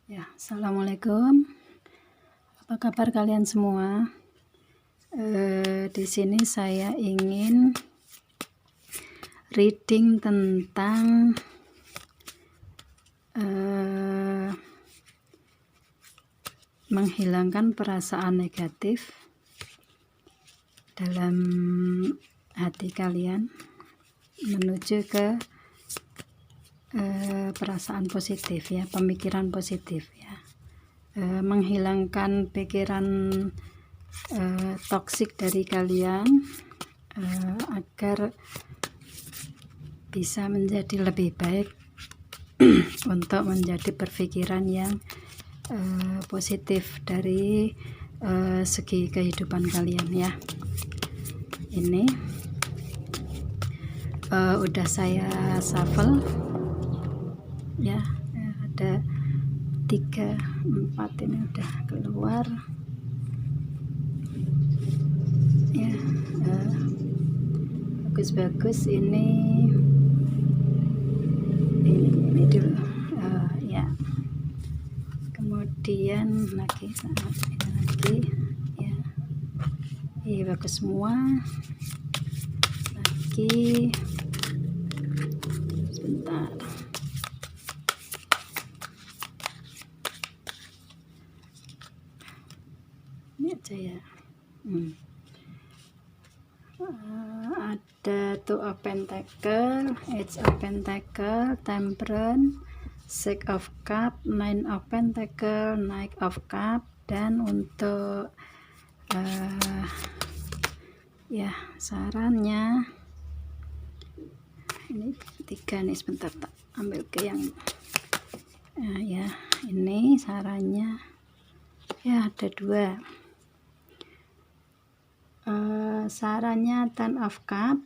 Ya, assalamualaikum. Apa kabar kalian semua? Di sini saya ingin reading tentang menghilangkan perasaan negatif dalam hati kalian menuju ke perasaan positif ya, pemikiran positif ya. Menghilangkan pikiran toksik dari kalian agar bisa menjadi lebih baik untuk menjadi berpikiran yang positif dari segi kehidupan kalian ya. Ini udah saya shuffle ya, ada 3, 4 ini udah keluar ya. Bagus-bagus ini dulu ya. Kemudian lagi ya, ini bagus semua. Lagi sebentar, ini aja ya. Ada Two of Pentacle, Eight of Pentacle, Temperance, Six of Cup, Nine of Pentacle, Knight of Cup. Dan untuk ya sarannya ini 3 nih, sebentar tak ambil ke yang ya. Ini sarannya ya ada 2. Sarannya Ten of Cup,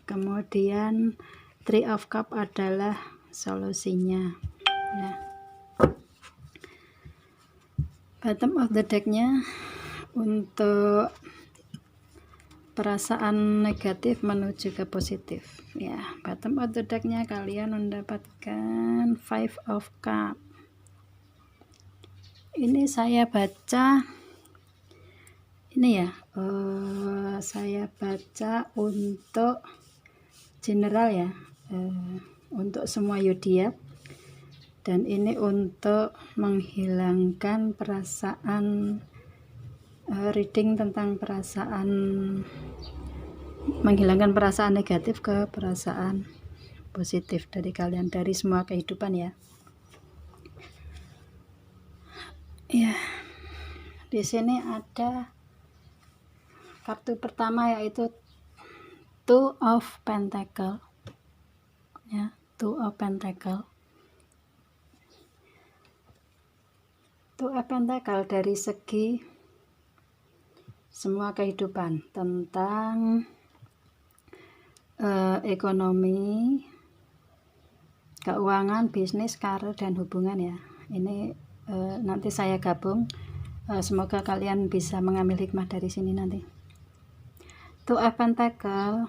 kemudian Three of Cup adalah solusinya ya. Bottom of the decknya untuk perasaan negatif menuju ke positif ya. Bottom of the decknya kalian mendapatkan Five of Cup. Ini saya baca ini ya, saya baca untuk general ya, untuk semua zodiak, dan ini untuk menghilangkan perasaan reading tentang perasaan, menghilangkan perasaan negatif ke perasaan positif dari kalian, dari semua kehidupan ya. Ya, di sini ada kartu pertama yaitu Two of Pentacle ya, Two of Pentacle. Two of Pentacle dari segi semua kehidupan, tentang ekonomi, keuangan, bisnis, karir, dan hubungan ya. Ini nanti saya gabung, semoga kalian bisa mengambil hikmah dari sini nanti. Two of Pentacle,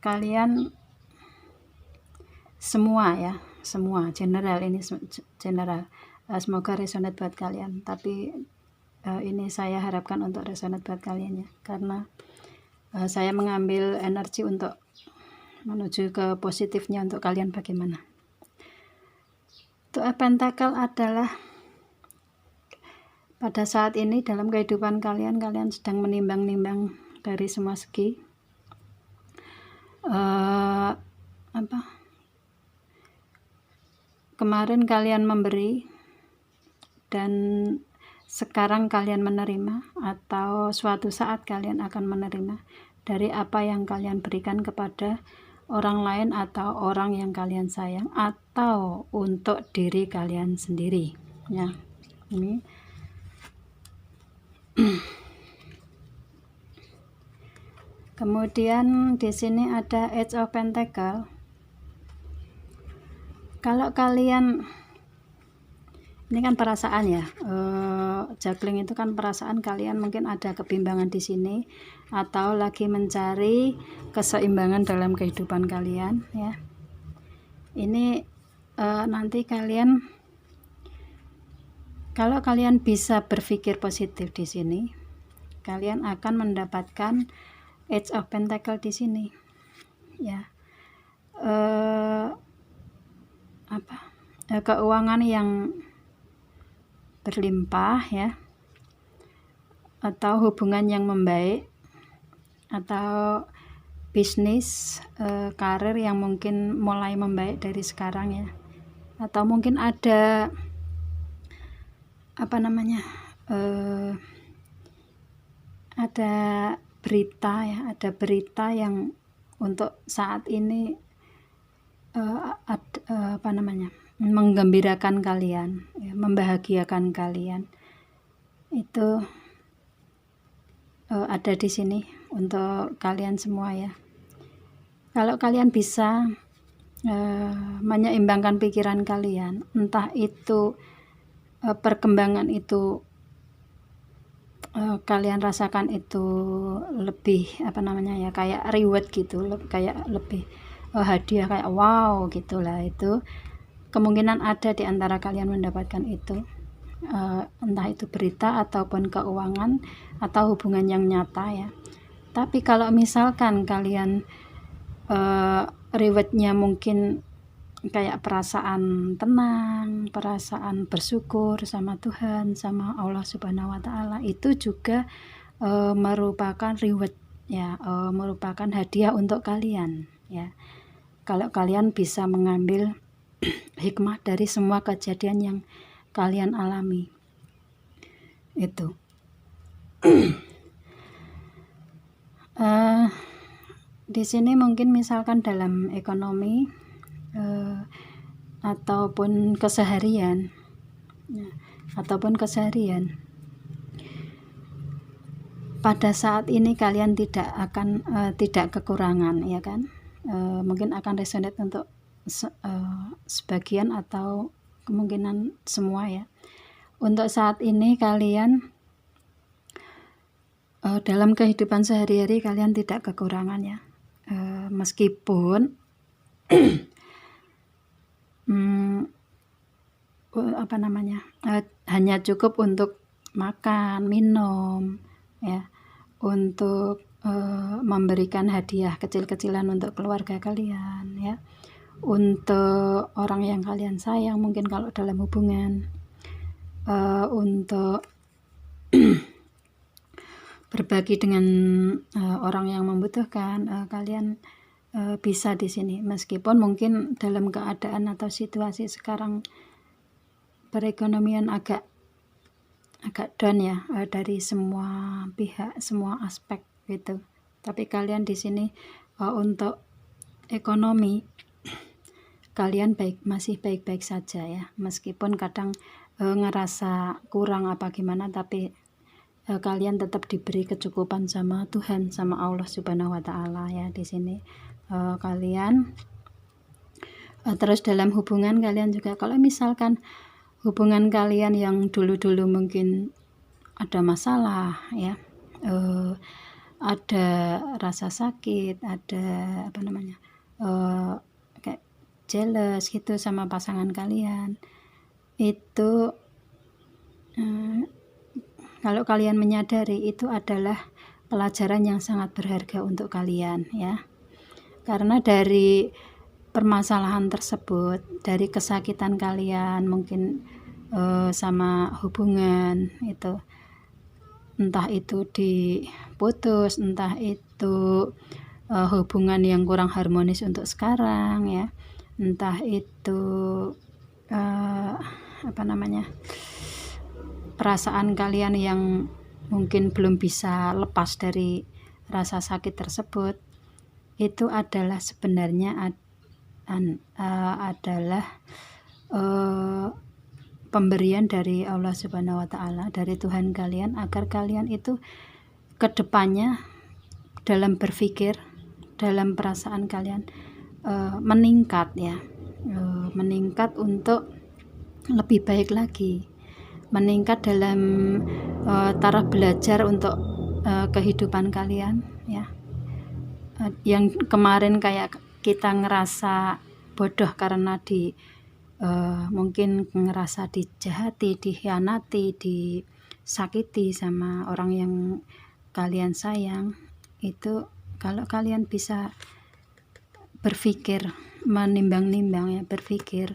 kalian semua ya, semua general, ini general, semoga resonate buat kalian, tapi ini saya harapkan untuk resonate buat kalian ya, karena saya mengambil energi untuk menuju ke positifnya untuk kalian bagaimana. Two of Pentacle adalah pada saat ini dalam kehidupan kalian sedang menimbang-nimbang dari semua segi. Kemarin kalian memberi dan sekarang kalian menerima, atau suatu saat kalian akan menerima dari apa yang kalian berikan kepada orang lain atau orang yang kalian sayang, atau untuk diri kalian sendiri ya. Ini kemudian di sini ada Eight of Pentacle. Kalau kalian, ini kan perasaan ya, juggling itu kan perasaan, kalian mungkin ada kebimbangan di sini atau lagi mencari keseimbangan dalam kehidupan kalian ya. Ini nanti kalian, kalau kalian bisa berpikir positif di sini, kalian akan mendapatkan Eight of Pentacle di sini, ya. Keuangan yang berlimpah, ya, atau hubungan yang membaik, atau bisnis, karir yang mungkin mulai membaik dari sekarang, ya. Atau mungkin ada ada berita, ya, ada berita yang untuk saat ini menggembirakan kalian, ya, membahagiakan kalian. Itu ada di sini untuk kalian semua, ya. Kalau kalian bisa menyeimbangkan pikiran kalian, entah itu perkembangan itu kalian rasakan itu lebih kayak reward gitu, kayak lebih hadiah, kayak wow gitulah, itu kemungkinan ada di antara kalian mendapatkan itu, entah itu berita ataupun keuangan atau hubungan yang nyata, ya. Tapi kalau misalkan kalian rewardnya mungkin kayak perasaan tenang, perasaan bersyukur sama Tuhan, sama Allah Subhanahu wa Ta'ala, itu juga merupakan reward, ya, merupakan hadiah untuk kalian, ya. Kalau kalian bisa mengambil hikmah dari semua kejadian yang kalian alami, itu. Di sini mungkin misalkan dalam ekonomi ataupun keseharian, pada saat ini kalian tidak akan tidak kekurangan, ya kan. Mungkin akan resonate untuk sebagian atau kemungkinan semua, ya. Untuk saat ini kalian dalam kehidupan sehari-hari kalian tidak kekurangan, ya. Meskipun hanya cukup untuk makan, minum, ya, untuk memberikan hadiah kecil-kecilan untuk keluarga kalian, ya, untuk orang yang kalian sayang, mungkin kalau dalam hubungan, untuk berbagi dengan orang yang membutuhkan, kalian bisa di sini. Meskipun mungkin dalam keadaan atau situasi sekarang perekonomian agak down, ya, dari semua pihak, semua aspek gitu. Tapi kalian di sini untuk ekonomi kalian masih baik-baik saja, ya. Meskipun kadang ngerasa kurang apa gimana, tapi kalian tetap diberi kecukupan sama Tuhan, sama Allah Subhanahu wa Ta'ala, ya. Di sini kalian terus dalam hubungan kalian juga, kalau misalkan hubungan kalian yang dulu-dulu mungkin ada masalah, ya, ada rasa sakit, ada kayak jealous gitu sama pasangan kalian, itu kalau kalian menyadari, itu adalah pelajaran yang sangat berharga untuk kalian, ya. Karena dari permasalahan tersebut, dari kesakitan kalian mungkin sama hubungan itu, entah itu diputus, entah itu hubungan yang kurang harmonis untuk sekarang, ya, entah itu perasaan kalian yang mungkin belum bisa lepas dari rasa sakit tersebut, itu adalah sebenarnya adalah pemberian dari Allah Subhanahu wa Ta'ala, dari Tuhan kalian, agar kalian itu kedepannya dalam berpikir, dalam perasaan kalian meningkat, ya, meningkat untuk lebih baik lagi, meningkat dalam taraf belajar untuk kehidupan kalian, ya. Yang kemarin kayak kita ngerasa bodoh karena mungkin ngerasa dijahati, dikhianati, disakiti sama orang yang kalian sayang, itu kalau kalian bisa berpikir, menimbang-nimbang ya, berpikir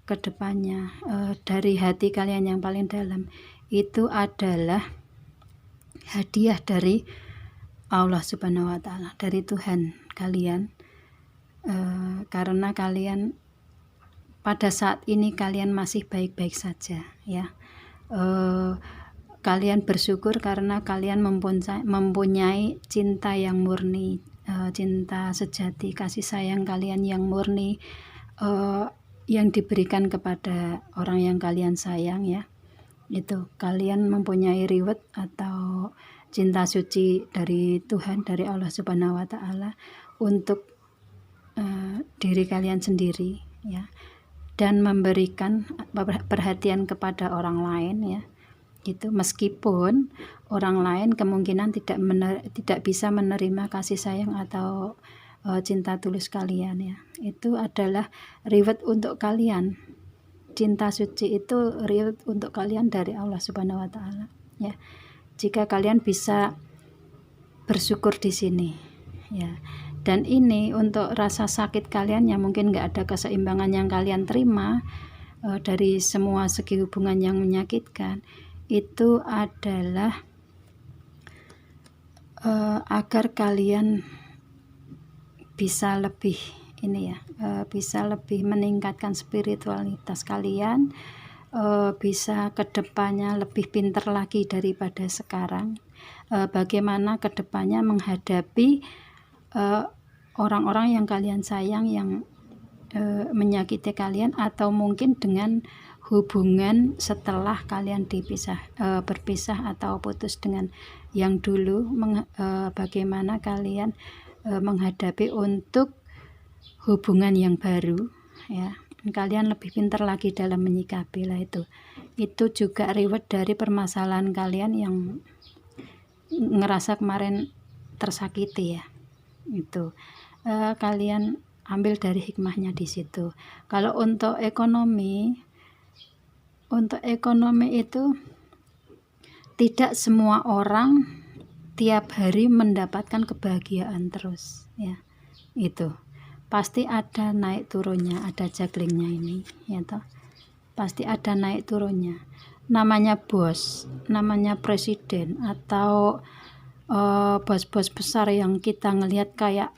ke depannya dari hati kalian yang paling dalam, itu adalah hadiah dari Allah Subhanahu wa Ta'ala, dari Tuhan kalian, karena kalian pada saat ini kalian masih baik-baik saja ya. Kalian bersyukur karena kalian mempunyai cinta yang murni, cinta sejati, kasih sayang kalian yang murni, yang diberikan kepada orang yang kalian sayang ya. Itu kalian mempunyai reward atau cinta suci dari Tuhan, dari Allah Subhanahu wa Ta'ala untuk diri kalian sendiri ya, dan memberikan perhatian kepada orang lain ya. Itu meskipun orang lain kemungkinan tidak bisa menerima kasih sayang atau cinta tulus kalian ya. Itu adalah reward untuk kalian. Cinta suci itu reward untuk kalian dari Allah Subhanahu wa Ta'ala ya. Jika kalian bisa bersyukur di sini ya. Dan ini untuk rasa sakit kalian yang mungkin nggak ada keseimbangan yang kalian terima dari semua segi hubungan yang menyakitkan, itu adalah agar kalian bisa lebih bisa lebih meningkatkan spiritualitas kalian, bisa kedepannya lebih pintar lagi daripada sekarang, bagaimana kedepannya menghadapi orang-orang yang kalian sayang yang menyakiti kalian, atau mungkin dengan hubungan setelah kalian berpisah atau putus dengan yang dulu, bagaimana kalian menghadapi untuk hubungan yang baru ya. Kalian lebih pintar lagi dalam menyikapi lah. Itu juga reward dari permasalahan kalian yang ngerasa kemarin tersakiti ya. Itu kalian ambil dari hikmahnya di situ. Kalau untuk ekonomi itu tidak semua orang tiap hari mendapatkan kebahagiaan terus ya. Itu pasti ada naik turunnya, ada jugglingnya ini ya toh. Pasti ada naik turunnya. Namanya bos, namanya presiden atau bos-bos besar yang kita ngelihat kayak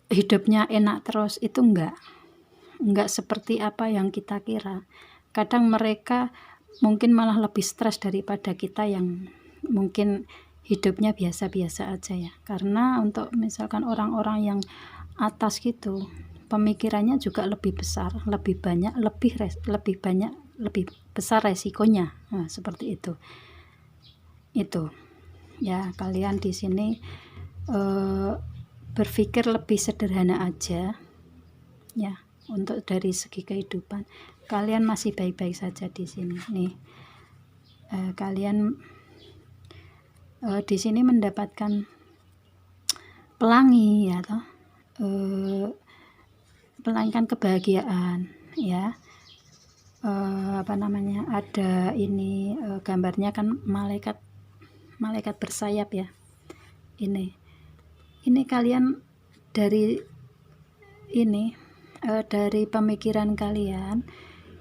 hidupnya enak terus, itu enggak seperti apa yang kita kira. Kadang mereka mungkin malah lebih stres daripada kita yang mungkin hidupnya biasa-biasa aja ya. Karena untuk misalkan orang-orang yang atas gitu, pemikirannya juga lebih besar, lebih banyak, lebih besar resikonya. Nah, seperti itu ya. Kalian di sini berpikir lebih sederhana aja ya. Untuk dari segi kehidupan kalian masih baik-baik saja di sini nih. Kalian di sini mendapatkan pelangi ya toh, pelangi kebahagiaan ya. Ada ini gambarnya kan malaikat bersayap ya. Ini kalian dari dari pemikiran kalian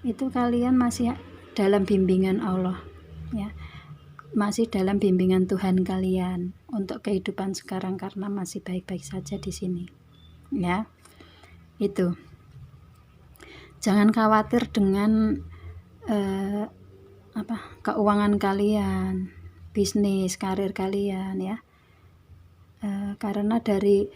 itu, kalian masih dalam bimbingan Allah ya, masih dalam bimbingan Tuhan kalian untuk kehidupan sekarang, karena masih baik-baik saja di sini ya. Itu jangan khawatir dengan keuangan kalian, bisnis, karir kalian ya. Karena dari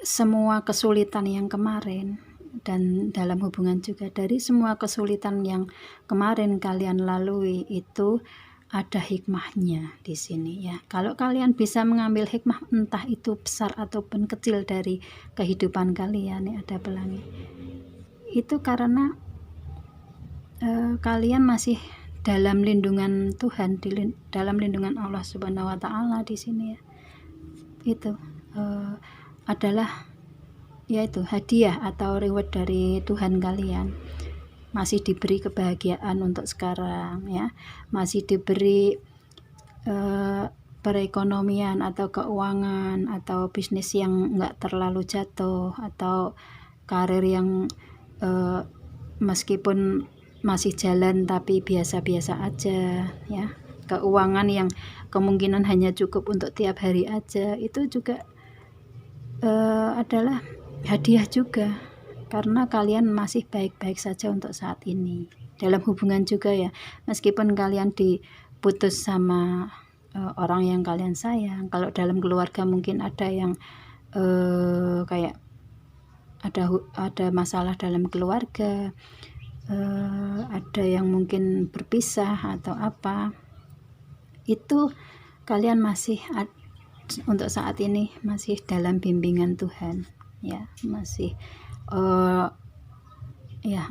semua kesulitan yang kemarin, dan dalam hubungan juga, dari semua kesulitan yang kemarin kalian lalui, itu ada hikmahnya di sini ya. Kalau kalian bisa mengambil hikmah, entah itu besar ataupun kecil dari kehidupan kalian ya, ada pelangi. Itu karena kalian masih dalam lindungan Tuhan, dalam lindungan Allah Subhanahu wa Ta'ala di sini ya. Itu adalah yaitu hadiah atau reward dari Tuhan kalian, masih diberi kebahagiaan untuk sekarang ya, masih diberi perekonomian atau keuangan atau bisnis yang enggak terlalu jatuh, atau karir yang meskipun masih jalan tapi biasa-biasa aja ya, keuangan yang kemungkinan hanya cukup untuk tiap hari aja, itu juga adalah hadiah juga, karena kalian masih baik-baik saja untuk saat ini. Dalam hubungan juga ya, meskipun kalian diputus sama orang yang kalian sayang, kalau dalam keluarga mungkin ada yang kayak ada masalah dalam keluarga, ada yang mungkin berpisah atau apa, itu kalian masih untuk saat ini masih dalam bimbingan Tuhan ya, masih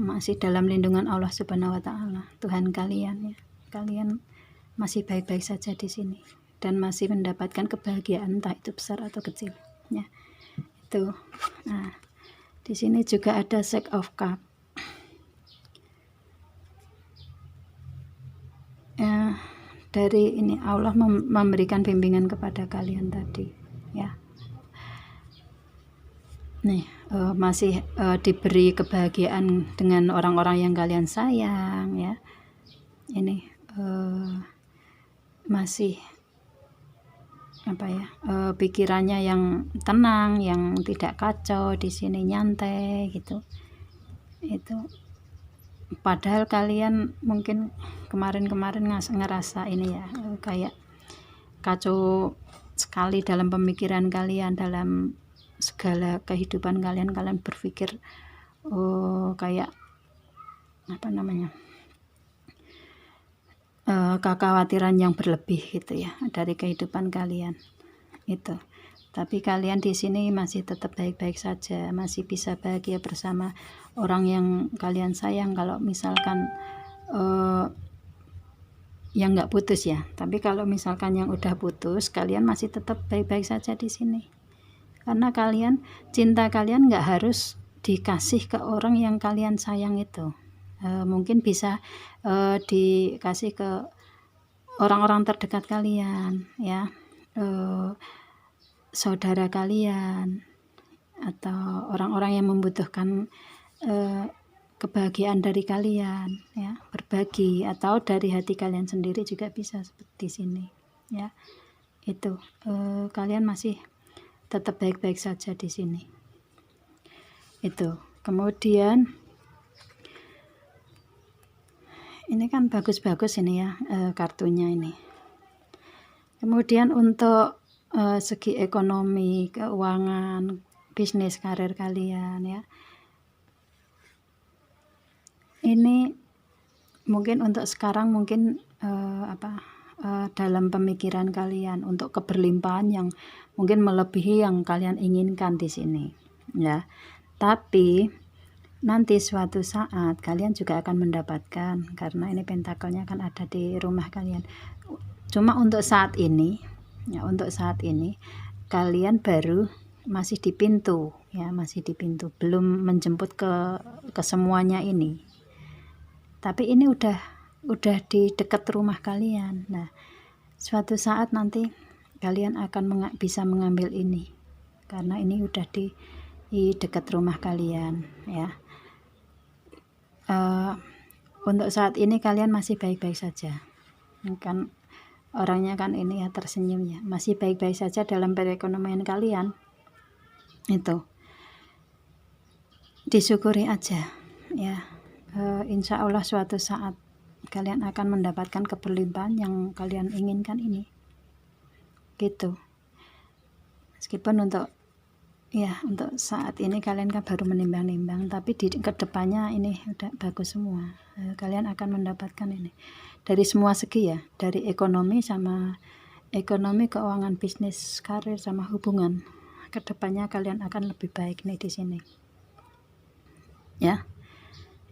masih dalam lindungan Allah Subhanahu wa taala, Tuhan kalian ya. Kalian masih baik-baik saja di sini dan masih mendapatkan kebahagiaan, entah itu besar atau kecil ya. Itu. Nah, di sini juga ada Six of Cups. Dari ini Allah memberikan bimbingan kepada kalian tadi ya. Nih, masih diberi kebahagiaan dengan orang-orang yang kalian sayang ya. Ini masih pikirannya yang tenang, yang tidak kacau, di sini nyantai gitu. Itu padahal kalian mungkin kemarin-kemarin ngerasa ini ya, kayak kacau sekali dalam pemikiran kalian, dalam segala kehidupan kalian berpikir kayak kekhawatiran yang berlebih gitu ya dari kehidupan kalian itu. Tapi kalian di sini masih tetap baik-baik saja, masih bisa bahagia bersama orang yang kalian sayang. Kalau misalkan yang nggak putus ya, tapi kalau misalkan yang udah putus, kalian masih tetap baik-baik saja di sini, karena cinta kalian nggak harus dikasih ke orang yang kalian sayang itu. Mungkin bisa dikasih ke orang-orang terdekat kalian ya, saudara kalian, atau orang-orang yang membutuhkan kebahagiaan dari kalian ya, berbagi, atau dari hati kalian sendiri juga bisa seperti sini ya. Itu kalian masih tetap baik-baik saja di sini. Itu. Kemudian ini kan bagus-bagus ini ya kartunya ini. Kemudian untuk segi ekonomi, keuangan, bisnis, karir kalian ya. Ini mungkin untuk sekarang mungkin dalam pemikiran kalian untuk keberlimpahan yang mungkin melebihi yang kalian inginkan di sini ya. Tapi nanti suatu saat kalian juga akan mendapatkan, karena ini pentakelnya kan ada di rumah kalian. Cuma untuk saat ini ya, untuk saat ini kalian baru masih di pintu ya, masih di pintu, belum menjemput ke semuanya ini. Tapi ini udah di dekat rumah kalian. Nah, suatu saat nanti kalian akan bisa mengambil ini, karena ini udah di dekat rumah kalian ya. Untuk saat ini kalian masih baik-baik saja, kan orangnya kan ini ya, tersenyum ya, masih baik-baik saja dalam perekonomian kalian. Itu disyukuri aja ya. Insya Allah suatu saat kalian akan mendapatkan keberlimpahan yang kalian inginkan ini gitu. Meskipun untuk saat ini kalian kan baru menimbang-nimbang, tapi di kedepannya ini udah bagus semua. Kalian akan mendapatkan ini dari semua segi ya, dari ekonomi, keuangan, bisnis, karir, sama hubungan. Kedepannya kalian akan lebih baik nih di sini ya.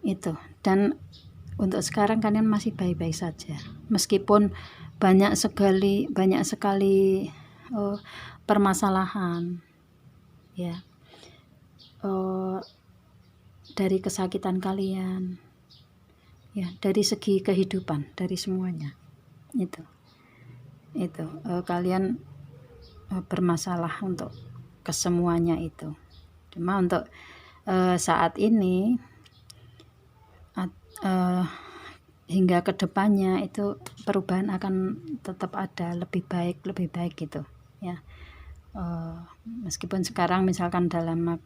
Itu. Dan untuk sekarang kalian masih baik-baik saja, meskipun banyak sekali permasalahan ya. dari kesakitan kalian, ya, dari segi kehidupan, dari semuanya itu kalian bermasalah untuk kesemuanya itu. Cuma untuk saat ini hingga kedepannya itu perubahan akan tetap ada, lebih baik gitu ya. Meskipun sekarang misalkan dalam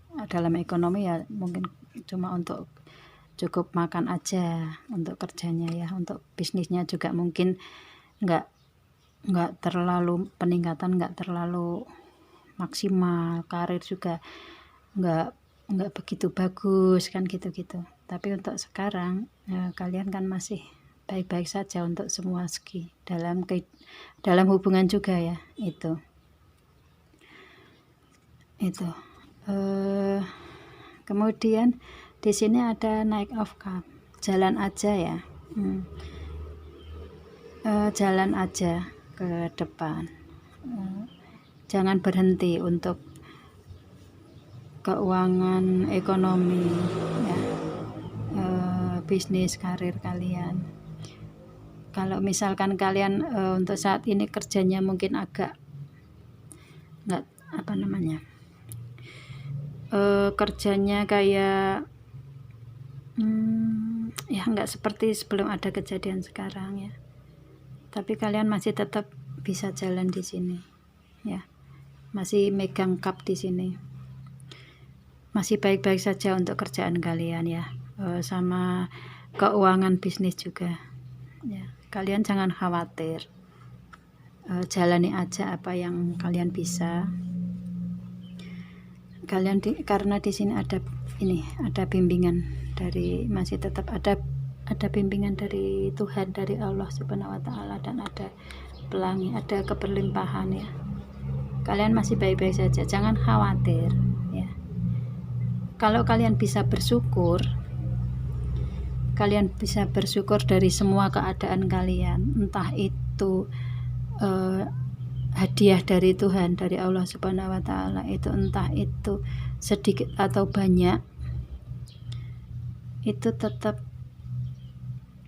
ekonomi ya mungkin cuma untuk cukup makan aja untuk kerjanya ya, untuk bisnisnya juga mungkin nggak terlalu peningkatan, nggak terlalu maksimal, karir juga nggak begitu bagus kan gitu. Tapi untuk sekarang kalian kan masih baik-baik saja untuk semua segi dalam hubungan juga ya itu kemudian di sini ada Knight of Cups, jalan aja ya. Jalan aja ke depan, jangan berhenti untuk keuangan, ekonomi ya, bisnis, karir kalian. Kalau misalkan kalian untuk saat ini kerjanya mungkin agak nggak kerjanya kayak ya nggak seperti sebelum ada kejadian sekarang ya, tapi kalian masih tetap bisa jalan di sini ya, masih megang cup di sini, masih baik-baik saja untuk kerjaan kalian ya, sama keuangan bisnis juga ya. Kalian jangan khawatir, jalani aja apa yang kalian bisa. Kalian karena di sini ada bimbingan dari, masih tetap ada bimbingan dari Tuhan, dari Allah Subhanahu wa taala, dan ada pelangi, ada keberlimpahan ya. Kalian masih baik-baik saja, jangan khawatir ya. Kalau kalian bisa bersyukur, dari semua keadaan kalian, entah itu hadiah dari Tuhan, dari Allah Subhanahu wa taala, itu entah itu sedikit atau banyak, itu tetap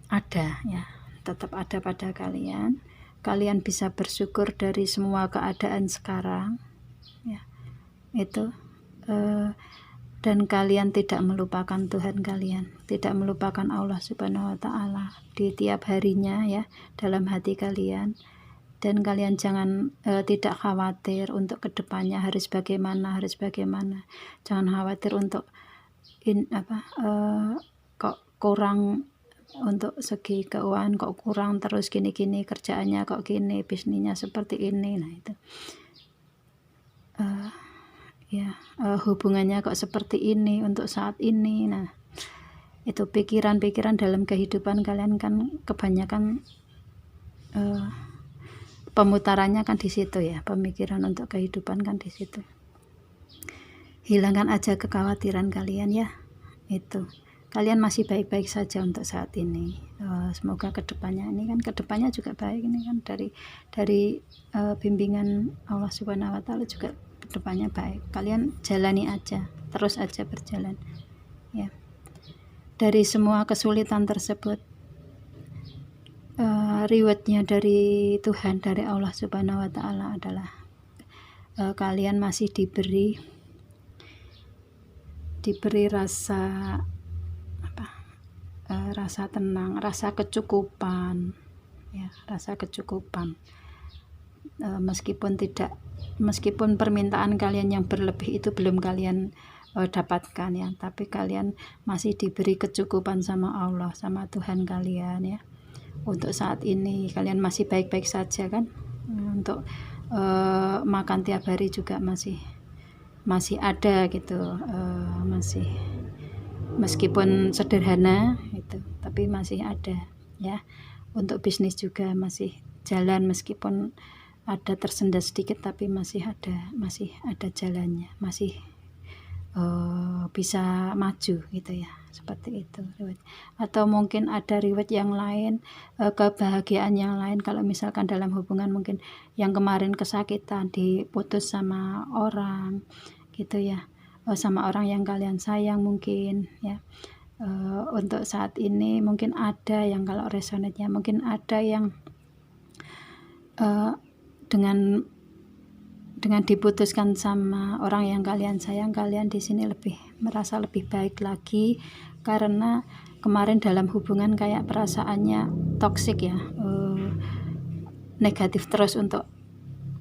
ada ya, tetap ada pada kalian. Kalian bisa bersyukur dari semua keadaan sekarang ya, itu dan kalian tidak melupakan Tuhan kalian, tidak melupakan Allah Subhanahu wa taala di tiap harinya ya, dalam hati kalian. Dan kalian jangan tidak khawatir untuk kedepannya harus bagaimana. Jangan khawatir untuk kok kurang untuk segi keuangan, kok kurang terus gini-gini, kerjaannya kok gini, bisnisnya seperti ini. Nah itu hubungannya kok seperti ini untuk saat ini. Nah itu pikiran-pikiran dalam kehidupan kalian kan kebanyakan pemutarannya kan di situ ya, pemikiran untuk kehidupan kan di situ. Hilangkan aja kekhawatiran kalian ya, itu kalian masih baik-baik saja untuk saat ini. Semoga kedepannya juga baik ini kan, dari bimbingan Allah Subhanahu wa taala juga kedepannya baik. Kalian jalani aja, terus aja berjalan ya. Dari semua kesulitan tersebut, rewardnya dari Tuhan, dari Allah Subhanahu wa taala adalah kalian masih diberi rasa rasa tenang, rasa kecukupan ya, meskipun permintaan kalian yang berlebih itu belum kalian dapatkan ya, tapi kalian masih diberi kecukupan sama Allah, sama Tuhan kalian ya. Untuk saat ini kalian masih baik-baik saja kan, untuk makan tiap hari juga masih ada gitu, masih, meskipun sederhana itu, tapi masih ada ya. Untuk bisnis juga masih jalan, meskipun ada tersendat sedikit, tapi masih ada jalannya, masih bisa maju gitu ya, seperti itu. Atau mungkin ada reward yang lain, kebahagiaan yang lain. Kalau misalkan dalam hubungan mungkin yang kemarin kesakitan, diputus sama orang gitu ya, sama orang yang kalian sayang mungkin ya. Untuk saat ini mungkin ada yang kalau resonate-nya mungkin ada yang dengan diputuskan sama orang yang kalian sayang, kalian di sini merasa lebih baik lagi karena kemarin dalam hubungan kayak perasaannya toksik ya, negatif terus untuk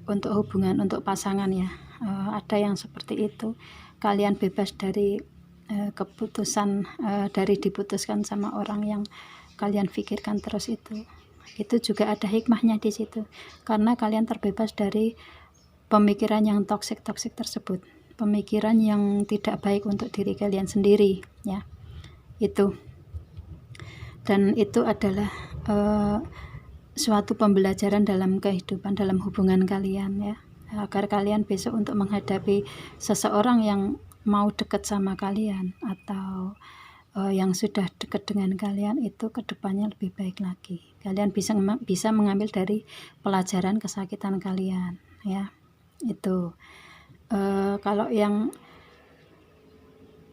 hubungan, untuk pasangan ya. Ada yang seperti itu. Kalian bebas dari keputusan, dari diputuskan sama orang yang kalian pikirkan terus itu juga ada hikmahnya di situ, karena kalian terbebas dari pemikiran yang toksik tersebut, pemikiran yang tidak baik untuk diri kalian sendiri ya. Itu, dan itu adalah suatu pembelajaran dalam kehidupan, dalam hubungan kalian ya, agar kalian besok untuk menghadapi seseorang yang mau dekat sama kalian atau yang sudah dekat dengan kalian itu kedepannya lebih baik lagi. Kalian bisa mengambil dari pelajaran kesakitan kalian ya. Itu kalau yang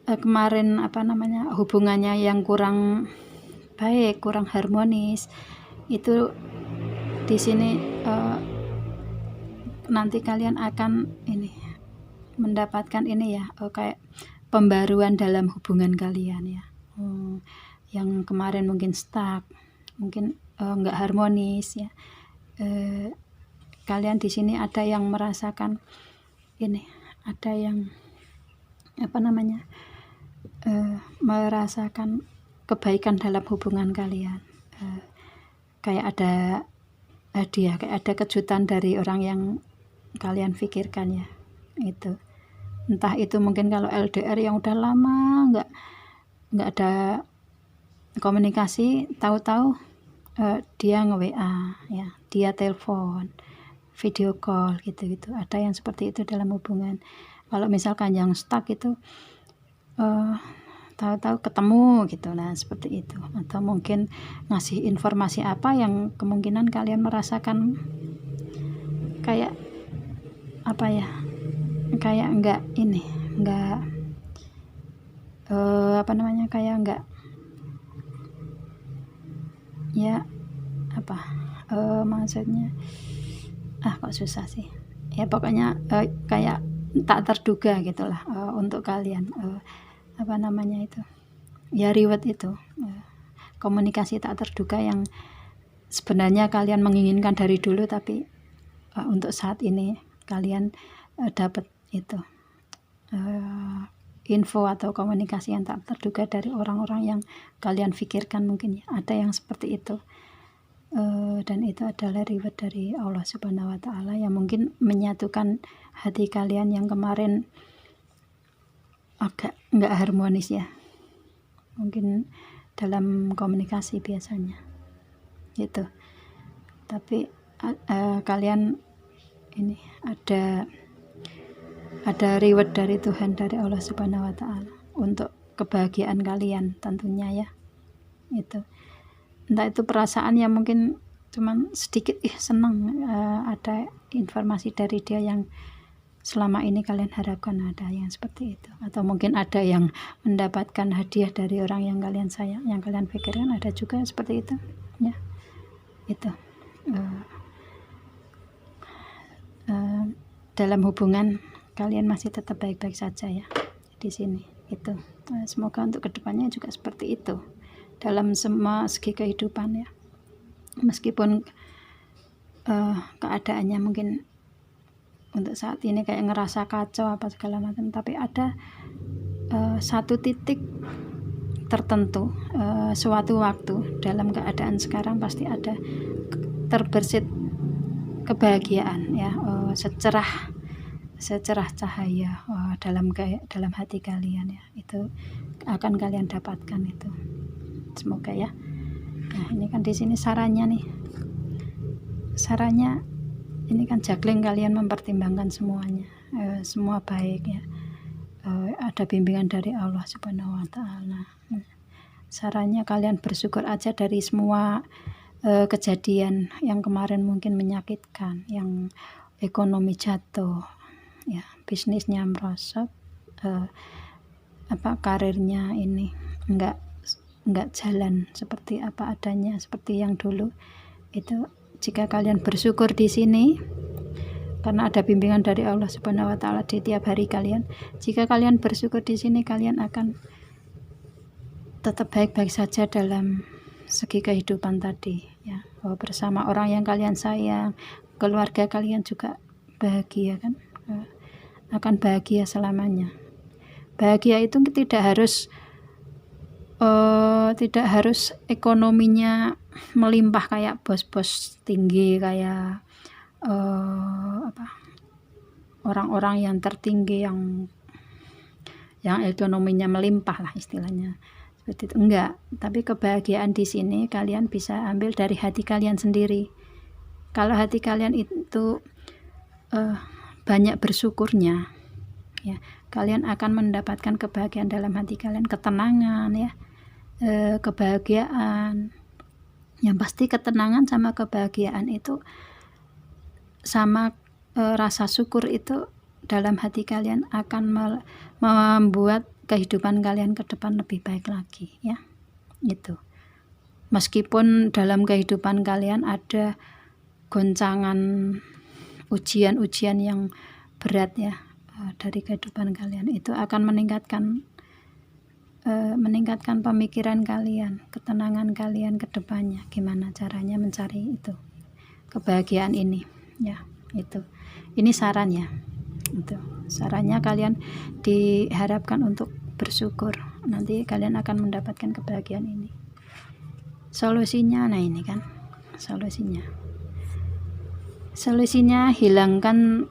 kemarin hubungannya yang kurang baik, kurang harmonis, itu di sini nanti kalian akan mendapatkan kayak pembaruan dalam hubungan kalian ya. Yang kemarin mungkin stuck, mungkin nggak harmonis ya. Kalian di sini ada yang merasakan ada yang merasakan kebaikan dalam hubungan kalian. Kayak ada hadiah, kayak ada kejutan dari orang yang kalian pikirkan ya. Itu entah itu mungkin kalau LDR yang udah lama nggak ada komunikasi, tahu-tahu dia nge-WA ya, dia telepon, video call gitu. Ada yang seperti itu dalam hubungan. Kalau misalkan yang stuck itu tahu-tahu ketemu gitu, nah seperti itu. Atau mungkin ngasih informasi apa yang kemungkinan kalian merasakan kayak kayak kayak enggak ya, maksudnya kok susah sih ya, pokoknya kayak tak terduga gitulah untuk kalian, itu ya, reward itu komunikasi tak terduga yang sebenarnya kalian menginginkan dari dulu, tapi untuk saat ini kalian dapat itu info atau komunikasi yang tak terduga dari orang-orang yang kalian pikirkan mungkin ya. Ada yang seperti itu, dan itu adalah reward dari Allah Subhanahu wa Ta'ala yang mungkin menyatukan hati kalian yang kemarin agak nggak harmonis ya, mungkin dalam komunikasi biasanya gitu. Tapi kalian ada reward dari Tuhan, dari Allah Subhanahu wa Ta'ala untuk kebahagiaan kalian tentunya ya. Itu entah itu perasaan yang mungkin cuman sedikit senang, ada informasi dari dia yang selama ini kalian harapkan, ada yang seperti itu. Atau mungkin ada yang mendapatkan hadiah dari orang yang kalian sayang, yang kalian pikirkan, ada juga seperti itu ya. Itu dalam hubungan kalian masih tetap baik-baik saja ya di sini. Itu semoga untuk kedepannya juga seperti itu dalam semua segi kehidupan ya, meskipun keadaannya mungkin untuk saat ini kayak ngerasa kacau apa segala macam, tapi ada satu titik tertentu, suatu waktu dalam keadaan sekarang pasti ada terbersit kebahagiaan ya, secerah cahaya dalam hati kalian ya. Itu akan kalian dapatkan itu, semoga ya. Nah ini kan di sini sarannya ini kan juggling, kalian mempertimbangkan semuanya, semua baik ya, ada bimbingan dari Allah Subhanahu wa Ta'ala. Sarannya kalian bersyukur aja dari semua kejadian yang kemarin mungkin menyakitkan, yang ekonomi jatuh ya, bisnisnya merosot, karirnya ini enggak jalan seperti apa adanya, seperti yang dulu. Itu jika kalian bersyukur di sini karena ada bimbingan dari Allah Subhanahu wa taala di tiap hari kalian. Jika kalian bersyukur di sini, kalian akan tetap baik-baik saja dalam segi kehidupan tadi ya. Bersama orang yang kalian sayang, keluarga kalian juga bahagia kan, akan bahagia selamanya. Bahagia itu tidak harus ekonominya melimpah kayak bos-bos tinggi, kayak orang-orang yang tertinggi yang ekonominya melimpah lah istilahnya. Seperti itu. Enggak, tapi kebahagiaan di sini kalian bisa ambil dari hati kalian sendiri. Kalau hati kalian itu banyak bersyukurnya ya, kalian akan mendapatkan kebahagiaan dalam hati kalian, ketenangan ya, kebahagiaan. Yang pasti ketenangan sama kebahagiaan itu sama rasa syukur itu dalam hati kalian akan membuat kehidupan kalian ke depan lebih baik lagi ya. Itu meskipun dalam kehidupan kalian ada goncangan, ujian-ujian yang berat ya, dari kehidupan kalian, itu akan meningkatkan pemikiran kalian, ketenangan kalian ke depannya, gimana caranya mencari itu kebahagiaan ini ya. Ini saran ya, itu sarannya, kalian diharapkan untuk bersyukur, nanti kalian akan mendapatkan kebahagiaan ini. Solusinya, nah ini kan solusinya hilangkan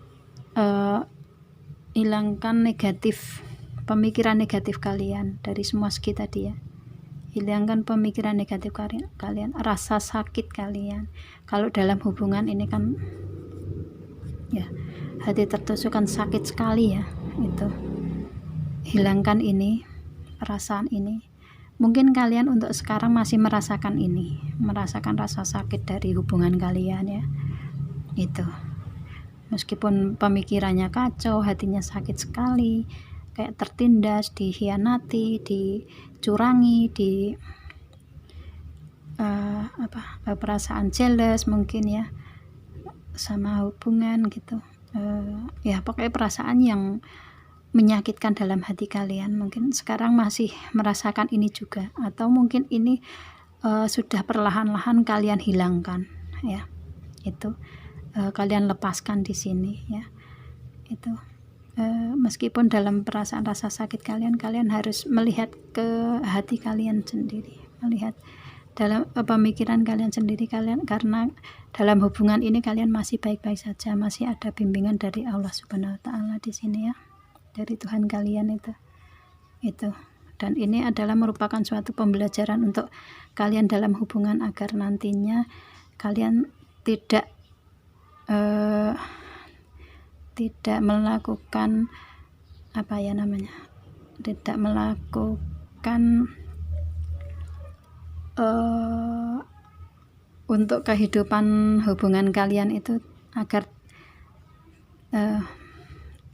negatif, pemikiran negatif kalian dari semua segi tadi ya. Hilangkan pemikiran negatif kalian, rasa sakit kalian. Kalau dalam hubungan ini kan ya, hati tertusuk kan sakit sekali ya. Itu hilangkan ini, perasaan ini. Mungkin kalian untuk sekarang masih merasakan rasa sakit dari hubungan kalian ya. Itu meskipun pemikirannya kacau, hatinya sakit sekali, kayak tertindas, dikhianati, dicurangi, perasaan jealous mungkin ya sama hubungan gitu, ya pokoknya perasaan yang menyakitkan dalam hati kalian. Mungkin sekarang masih merasakan ini juga, atau mungkin ini sudah perlahan-lahan kalian hilangkan ya. Itu kalian lepaskan di sini ya. Itu meskipun dalam perasaan rasa sakit kalian harus melihat ke hati kalian sendiri, melihat dalam pemikiran kalian sendiri, karena dalam hubungan ini kalian masih baik-baik saja, masih ada bimbingan dari Allah Subhanahu wa taala di sini ya, dari Tuhan kalian itu. Dan ini adalah merupakan suatu pembelajaran untuk kalian dalam hubungan, agar nantinya kalian tidak melakukan tidak melakukan untuk kehidupan hubungan kalian itu, agar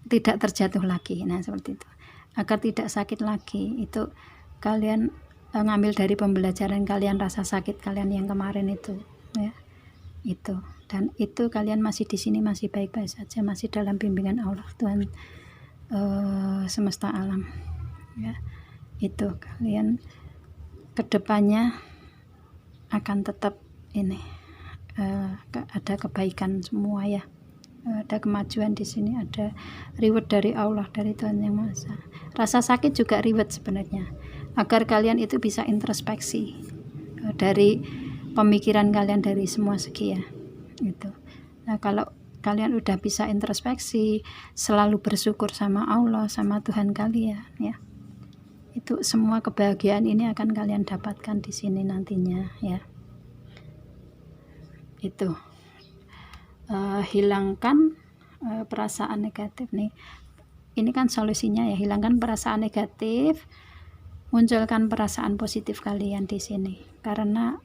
tidak terjatuh lagi. Nah seperti itu, agar tidak sakit lagi. Itu kalian ngambil dari pembelajaran kalian, rasa sakit kalian yang kemarin itu ya. Itu, dan itu kalian masih di sini, masih baik-baik saja, masih dalam bimbingan Allah, Tuhan semesta alam ya. Itu kalian kedepannya akan tetap ini ada kebaikan semua ya, ada kemajuan di sini, ada reward dari Allah, dari Tuhan Yang Maha Esa. Rasa sakit juga reward sebenarnya, agar kalian itu bisa introspeksi dari pemikiran kalian dari semua segi ya. Itu. Nah kalau kalian udah bisa introspeksi, selalu bersyukur sama Allah, sama Tuhan kalian ya, itu semua kebahagiaan ini akan kalian dapatkan di sini nantinya ya. Itu hilangkan perasaan negatif nih. Ini kan solusinya ya, hilangkan perasaan negatif, munculkan perasaan positif kalian di sini, karena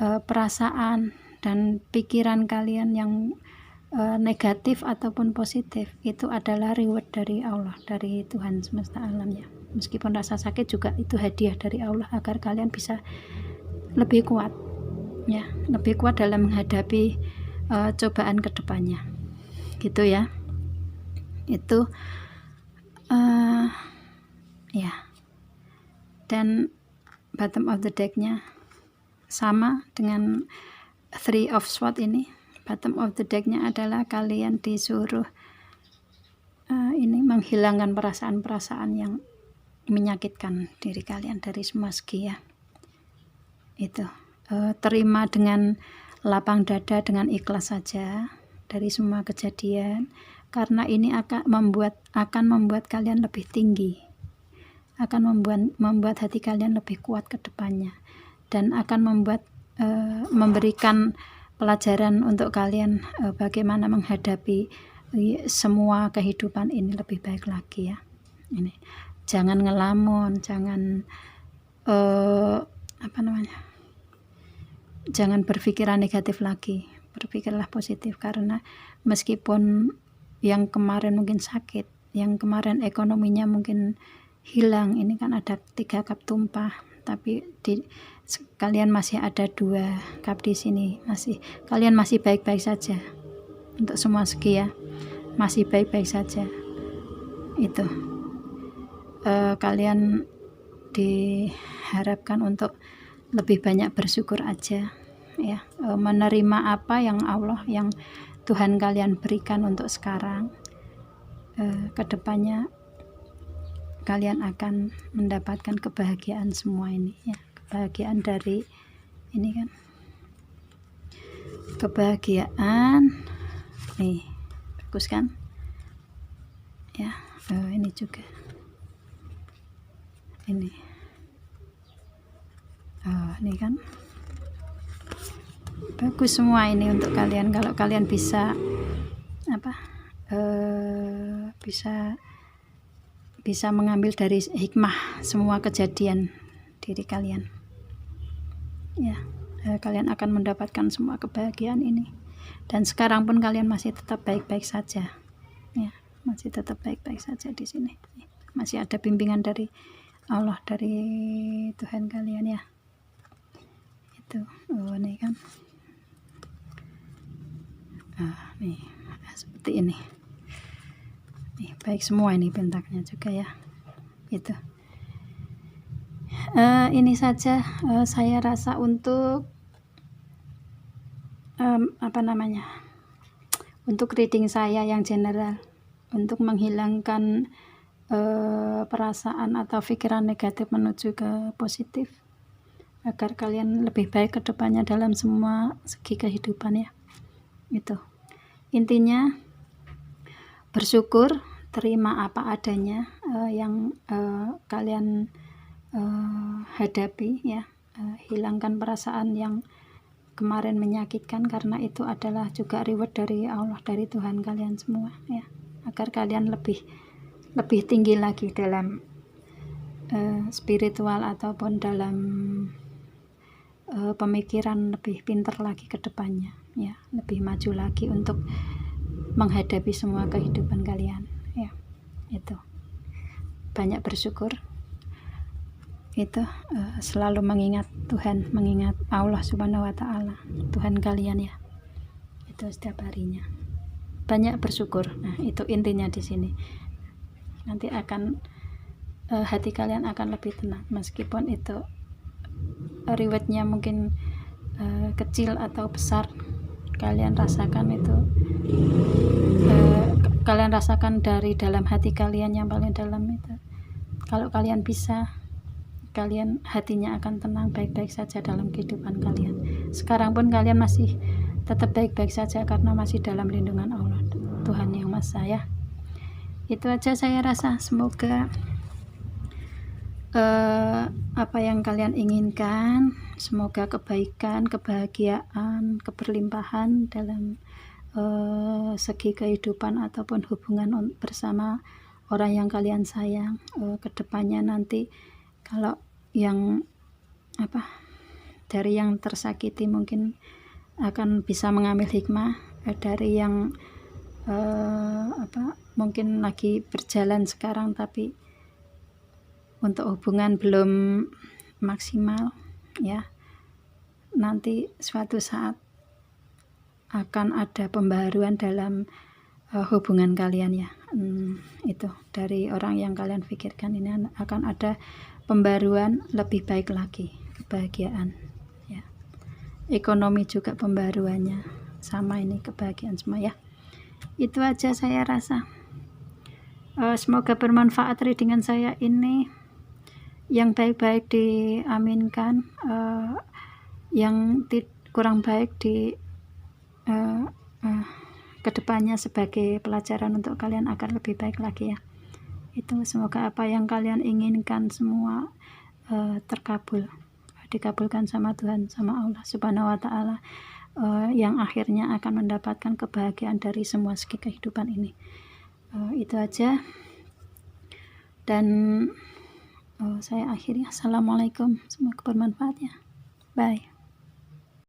perasaan dan pikiran kalian yang negatif ataupun positif, itu adalah reward dari Allah, dari Tuhan semesta alam ya. Meskipun rasa sakit juga itu hadiah dari Allah agar kalian bisa lebih kuat ya, lebih kuat dalam menghadapi cobaan kedepannya gitu ya. Itu ya. Dan bottom of the decknya sama dengan Three of Swords ini. Bottom of the decknya adalah kalian disuruh ini menghilangkan perasaan-perasaan yang menyakitkan diri kalian dari semua segi ya. Itu terima dengan lapang dada, dengan ikhlas saja dari semua kejadian, karena ini akan membuat kalian lebih tinggi, akan membuat hati kalian lebih kuat ke depannya, dan akan memberikan pelajaran untuk kalian bagaimana menghadapi semua kehidupan ini lebih baik lagi ya. Ini jangan ngelamun, jangan jangan berpikiran negatif lagi, berpikirlah positif, karena meskipun yang kemarin mungkin sakit, yang kemarin ekonominya mungkin hilang, ini kan ada 3 cup tumpah, tapi kalian masih ada 2 cup di sini, kalian masih baik-baik saja untuk semua segi ya, masih baik-baik saja. Itu kalian diharapkan untuk lebih banyak bersyukur aja ya, menerima apa yang Allah, yang Tuhan kalian berikan untuk sekarang. Kedepannya kalian akan mendapatkan kebahagiaan semua ini ya, kebahagiaan dari ini kan, kebahagiaan nih, bagus kan ya. Ini juga ini ini kan bagus semua ini untuk kalian, kalau kalian bisa bisa mengambil dari hikmah semua kejadian diri kalian ya. Kalian akan mendapatkan semua kebahagiaan ini, dan sekarang pun kalian masih tetap baik-baik saja ya, masih tetap baik-baik saja di sini, masih ada bimbingan dari Allah, dari Tuhan kalian ya. Itu nih kan nih seperti ini nih, baik semua ini bentaknya juga ya. Itu ini saja saya rasa untuk untuk reading saya yang general, untuk menghilangkan perasaan atau pikiran negatif menuju ke positif, agar kalian lebih baik ke depannya dalam semua segi kehidupan ya. Itu intinya, bersyukur, terima apa adanya yang kalian hadapi ya, hilangkan perasaan yang kemarin menyakitkan, karena itu adalah juga reward dari Allah, dari Tuhan kalian semua ya, agar kalian lebih tinggi lagi dalam spiritual ataupun dalam pemikiran, lebih pintar lagi ke depannya ya, lebih maju lagi untuk menghadapi semua kehidupan kalian ya. Itu banyak bersyukur, itu selalu mengingat Tuhan, mengingat Allah Subhanahu wa Ta'ala, Tuhan kalian ya, itu setiap harinya banyak bersyukur. Nah itu intinya di sini, nanti akan hati kalian akan lebih tenang, meskipun itu rewardnya mungkin kecil atau besar, kalian rasakan itu, kalian rasakan dari dalam hati kalian yang paling dalam itu. Kalau kalian bisa, kalian hatinya akan tenang, baik-baik saja dalam kehidupan kalian. Sekarang pun kalian masih tetap baik-baik saja karena masih dalam lindungan Allah, Tuhan Yang Maha Esa ya. Itu aja saya rasa, semoga apa yang kalian inginkan, semoga kebaikan, kebahagiaan, keberlimpahan dalam segi kehidupan ataupun hubungan bersama orang yang kalian sayang. Kedepannya nanti kalau yang dari yang tersakiti mungkin akan bisa mengambil hikmah dari yang mungkin lagi berjalan sekarang tapi untuk hubungan belum maksimal, ya. Nanti suatu saat akan ada pembaharuan dalam hubungan kalian, ya. Itu dari orang yang kalian pikirkan ini akan ada pembaruan lebih baik lagi, kebahagiaan, ya. Ekonomi juga pembaruannya sama, ini kebahagiaan semua, ya. Itu aja saya rasa. Semoga bermanfaat readingan saya ini. Yang baik-baik diaminkan, yang kurang baik di kedepannya sebagai pelajaran untuk kalian agar lebih baik lagi, ya. Itu semoga apa yang kalian inginkan semua dikabulkan sama Tuhan, sama Allah Subhanahu wa Ta'ala, yang akhirnya akan mendapatkan kebahagiaan dari semua segi kehidupan ini. Itu aja, dan saya akhiri. Assalamualaikum, semoga bermanfaat, ya. Bye.